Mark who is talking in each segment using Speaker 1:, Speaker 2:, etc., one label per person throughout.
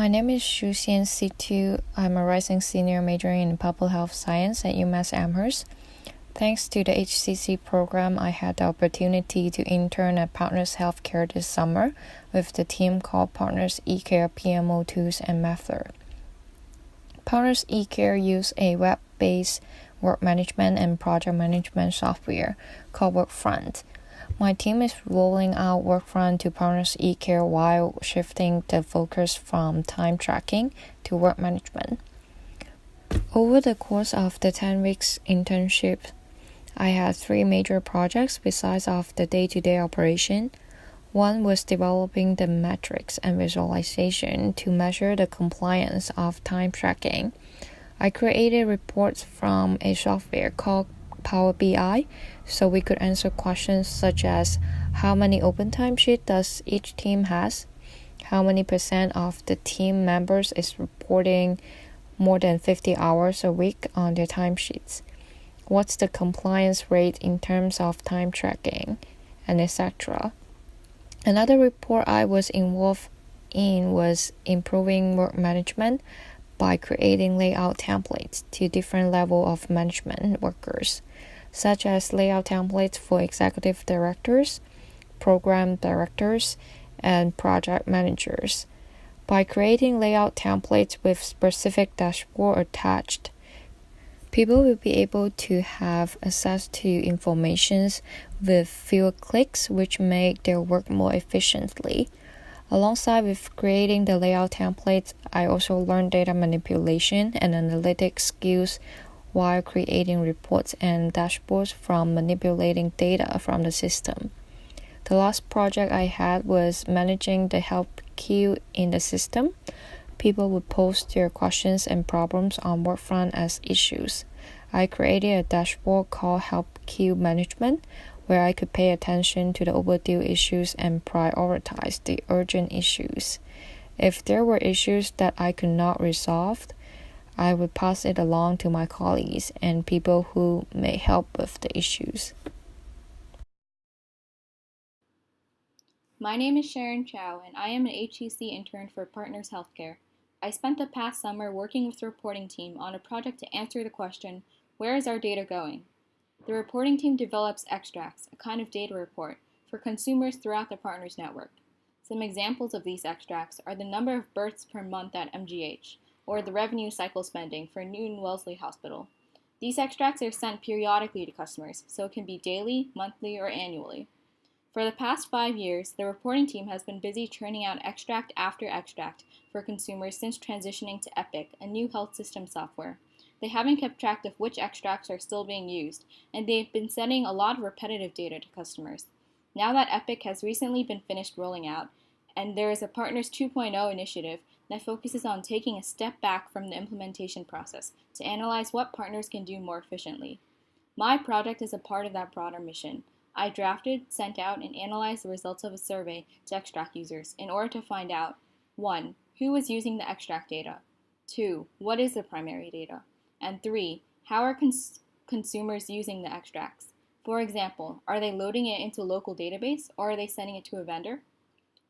Speaker 1: My name is Shuxian Situ. I'm a rising senior majoring in public health science at UMass Amherst. Thanks to the HCC program, I had the opportunity to intern at Partners HealthCare this summer with the team called Partners eCare PMO Tools and Method. Partners eCare use a web-based work management and project management software called Workfront. My team is rolling out Workfront to Partners eCare while shifting the focus from time tracking to work management. Over the course of the 10 weeks internship, I had 3 major projects besides of the day-to-day operation. One was developing the metrics and visualization to measure the compliance of time tracking. I created reports from a software called Power BI so we could answer questions such as how many open timesheets does each team has, how many % of the team members is reporting more than 50 hours a week on their timesheets, what's the compliance rate in terms of time tracking, and etc. Another report I was involved in was improving work management by creating layout templates to different levels of management workers, such as layout templates for executive directors, program directors, and project managers. By creating layout templates with specific dashboard attached, people will be able to have access to information with fewer clicks, which make their work more efficiently. Alongside with creating the layout templates, I also learned data manipulation and analytics skills while creating reports and dashboards from manipulating data from the system. The last project I had was managing the help queue in the system. People would post their questions and problems on Workfront as issues. I created a dashboard called Help Queue Management, where I could pay attention to the overdue issues and prioritize the urgent issues. If there were issues that I could not resolve, I would pass it along to my colleagues and people who may help with the issues.
Speaker 2: My name is Sharon Chao, and I am an HCC intern for Partners HealthCare. I spent the past summer working with the reporting team on a project to answer the question, where is our data going? The reporting team develops extracts, a kind of data report, for consumers throughout the Partners network. Some examples of these extracts are the number of births per month at MGH, or the revenue cycle spending for Newton Wellesley Hospital. These extracts are sent periodically to customers, so it can be daily, monthly, or annually. For the past 5 years, the reporting team has been busy churning out extract after extract for consumers since transitioning to Epic, a new health system software. They haven't kept track of which extracts are still being used, and they've been sending a lot of repetitive data to customers. Now that Epic has recently been finished rolling out, and there is a Partners 2.0 initiative that focuses on taking a step back from the implementation process to analyze what partners can do more efficiently. My project is a part of that broader mission. I drafted, sent out, and analyzed the results of a survey to extract users in order to find out 1. Who is using the extract data? 2. What is the primary data? And 3. How are consumers using the extracts? For example, are they loading it into a local database or are they sending it to a vendor?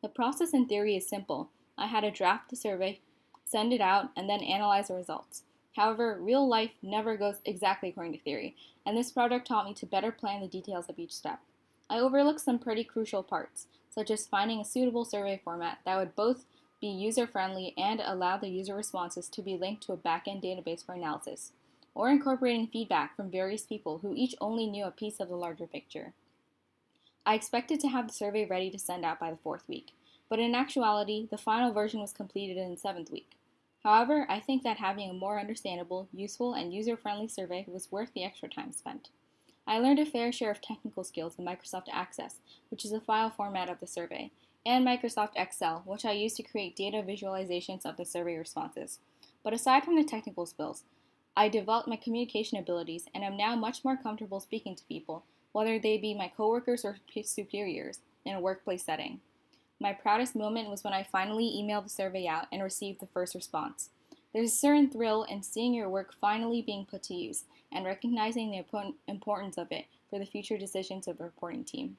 Speaker 2: The process in theory is simple. I had to draft the survey, send it out, and then analyze the results. However, real life never goes exactly according to theory, and this project taught me to better plan the details of each step. I overlooked some pretty crucial parts, such as finding a suitable survey format that would both be user-friendly and allow the user responses to be linked to a back-end database for analysis, or incorporating feedback from various people who each only knew a piece of the larger picture. I expected to have the survey ready to send out by the 4th week, but in actuality, the final version was completed in the 7th week. However, I think that having a more understandable, useful, and user-friendly survey was worth the extra time spent. I learned a fair share of technical skills in Microsoft Access, which is the file format of the survey, and Microsoft Excel, which I use to create data visualizations of the survey responses. But aside from the technical skills, I developed my communication abilities and am now much more comfortable speaking to people, whether they be my coworkers or superiors, in a workplace setting. My proudest moment was when I finally emailed the survey out and received the first response. There's a certain thrill in seeing your work finally being put to use and recognizing the importance of it for the future decisions of the reporting team.